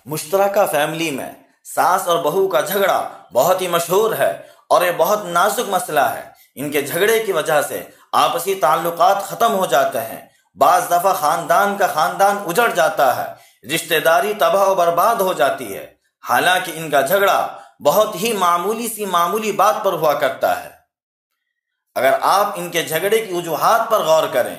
مشترکہ فیملی میں ساس اور بہو کا جھگڑا بہت ہی مشہور ہے اور یہ بہت نازک مسئلہ ہے۔ ان کے جھگڑے کی وجہ سے آپسی تعلقات ختم ہو جاتے ہیں، بعض دفعہ خاندان کا خاندان اجڑ جاتا ہے، رشتہ داری تباہ و برباد ہو جاتی ہے، حالانکہ ان کا جھگڑا بہت ہی معمولی بات پر ہوا کرتا ہے۔ اگر آپ ان کے جھگڑے کی وجوہات پر غور کریں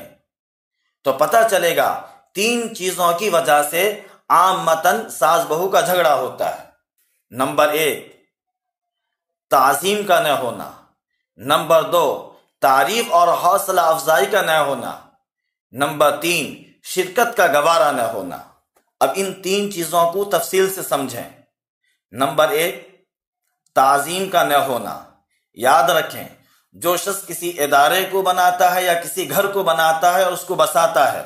تو پتہ چلے گا 3 چیزوں کی وجہ سے عامتاً ساس بہو کا جھگڑا ہوتا ہے۔ نمبر 1، تعظیم کا نہ ہونا۔ نمبر 2، تعریف اور حوصلہ افزائی کا نہ ہونا۔ نمبر 3، شرکت کا گوارا نہ ہونا۔ اب ان 3 چیزوں کو تفصیل سے سمجھیں۔ نمبر 1، تعظیم کا نہ ہونا۔ یاد رکھیں، جو شخص کسی ادارے کو بناتا ہے یا کسی گھر کو بناتا ہے اور اس کو بساتا ہے،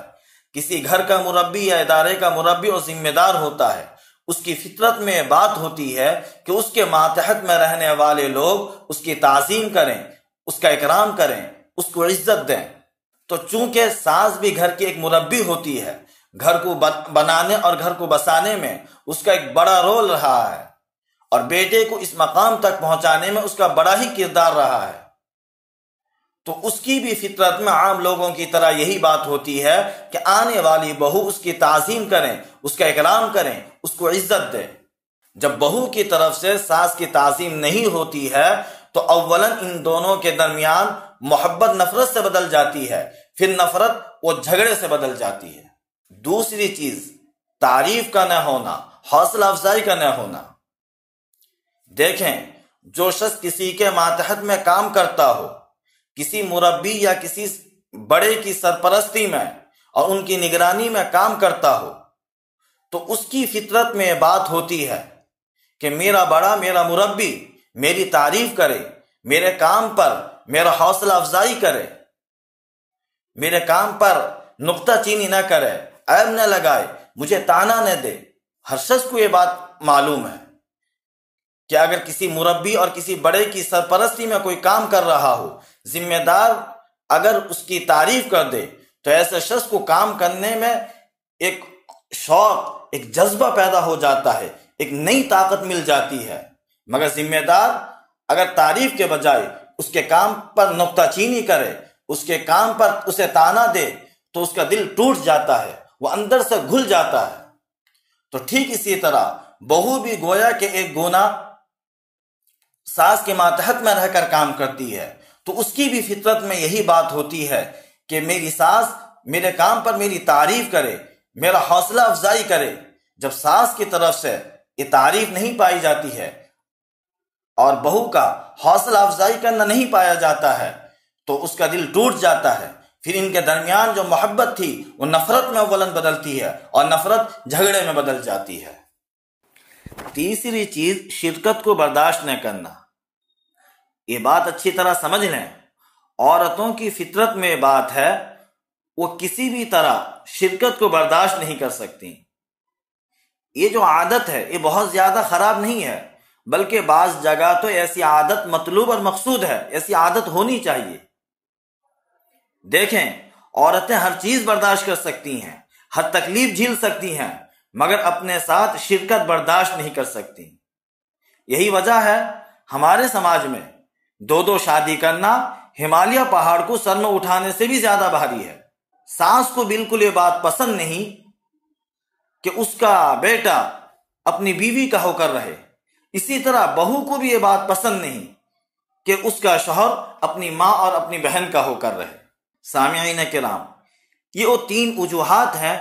کسی گھر کا مربی یا ادارے کا مربی اور ذمہ دار ہوتا ہے، اس کی فطرت میں بات ہوتی ہے کہ اس کے ماتحت میں رہنے والے لوگ اس کی تعظیم کریں، اس کا اکرام کریں، اس کو عزت دیں۔ تو چونکہ ساس بھی گھر کی ایک مربی ہوتی ہے، گھر کو بنانے اور گھر کو بسانے میں اس کا ایک بڑا رول رہا ہے، اور بیٹے کو اس مقام تک پہنچانے میں اس کا بڑا ہی کردار رہا ہے، تو اس کی بھی فطرت میں عام لوگوں کی طرح یہی بات ہوتی ہے کہ آنے والی بہو اس کی تعظیم کریں، اس کا اکرام کریں، اس کو عزت دیں۔ جب بہو کی طرف سے ساس کی تعظیم نہیں ہوتی ہے تو اولاً ان دونوں کے درمیان محبت نفرت سے بدل جاتی ہے، پھر نفرت وہ جھگڑے سے بدل جاتی ہے۔ دوسری چیز، تعریف کا نہ ہونا، حوصلہ افزائی کا نہ ہونا۔ دیکھیں، جو شخص کسی کے ماتحت میں کام کرتا ہو، کسی مربی یا کسی بڑے کی سرپرستی میں اور ان کی نگرانی میں کام کرتا ہو، تو اس کی فطرت میں بات ہوتی ہے کہ میرا بڑا، میرا مربی میری تعریف کرے، میرے کام پر میرا حوصلہ افزائی کرے، میرے کام پر نکتہ چینی نہ کرے، عیب نہ لگائے، مجھے طعنہ نہ دے۔ ہر شخص کو یہ بات معلوم ہے کہ اگر کسی مربی اور کسی بڑے کی سرپرستی میں کوئی کام کر رہا ہو، ذمہ دار اگر اس کی تعریف کر دے تو ایسے شخص کو کام کرنے میں ایک شوق، ایک جذبہ پیدا ہو جاتا ہے، ایک نئی طاقت مل جاتی ہے۔ مگر ذمہ دار اگر تعریف کے بجائے اس کے کام پر نکتہ چینی کرے، اس کے کام پر اسے طعنہ دے، تو اس کا دل ٹوٹ جاتا ہے، وہ اندر سے گھل جاتا ہے۔ تو ٹھیک اسی طرح بہو بھی گویا کہ ایک گونا ساس کے ماتحت میں رہ کر کام کرتی ہے، تو اس کی بھی فطرت میں یہی بات ہوتی ہے کہ میری ساس میرے کام پر میری تعریف کرے، میرا حوصلہ افزائی کرے۔ جب ساس کی طرف سے یہ تعریف نہیں پائی جاتی ہے اور بہو کا حوصلہ افزائی کرنا نہیں پایا جاتا ہے تو اس کا دل ٹوٹ جاتا ہے، پھر ان کے درمیان جو محبت تھی وہ نفرت میں اولن بدلتی ہے اور نفرت جھگڑے میں بدل جاتی ہے۔ تیسری چیز، شرکت کو برداشت نہ کرنا۔ یہ بات اچھی طرح سمجھ لیں، عورتوں کی فطرت میں بات ہے، وہ کسی بھی طرح شرکت کو برداشت نہیں کر سکتی۔ یہ جو عادت ہے یہ بہت زیادہ خراب نہیں ہے، بلکہ بعض جگہ تو ایسی عادت مطلوب اور مقصود ہے، ایسی عادت ہونی چاہیے۔ دیکھیں، عورتیں ہر چیز برداشت کر سکتی ہیں، ہر تکلیف جھیل سکتی ہیں، مگر اپنے ساتھ شرکت برداشت نہیں کر سکتی۔ یہی وجہ ہے ہمارے سماج میں 2 شادی کرنا ہمالیہ پہاڑ کو سر میں اٹھانے سے بھی زیادہ بھاری ہے۔ ساس کو بالکل یہ بات پسند نہیں کہ اس کا بیٹا اپنی بیوی کا ہو کر رہے، اسی طرح بہو کو بھی یہ بات پسند نہیں کہ اس کا شوہر اپنی ماں اور اپنی بہن کا ہو کر رہے۔ سامعین کرام، یہ وہ 3 وجوہات ہیں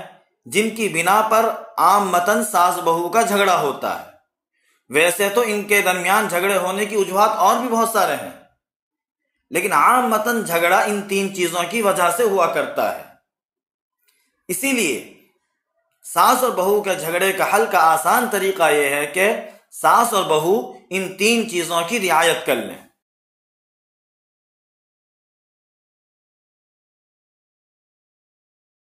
جن کی بنا پر عامتاً ساس بہو کا جھگڑا ہوتا ہے۔ ویسے تو ان کے درمیان جھگڑے ہونے کی وجوہات اور بھی بہت سارے ہیں، لیکن عامتاً جھگڑا ان 3 چیزوں کی وجہ سے ہوا کرتا ہے۔ اسی لیے ساس اور بہو کے جھگڑے کا حل کا آسان طریقہ یہ ہے کہ ساس اور بہو ان 3 چیزوں کی رعایت کر لیں۔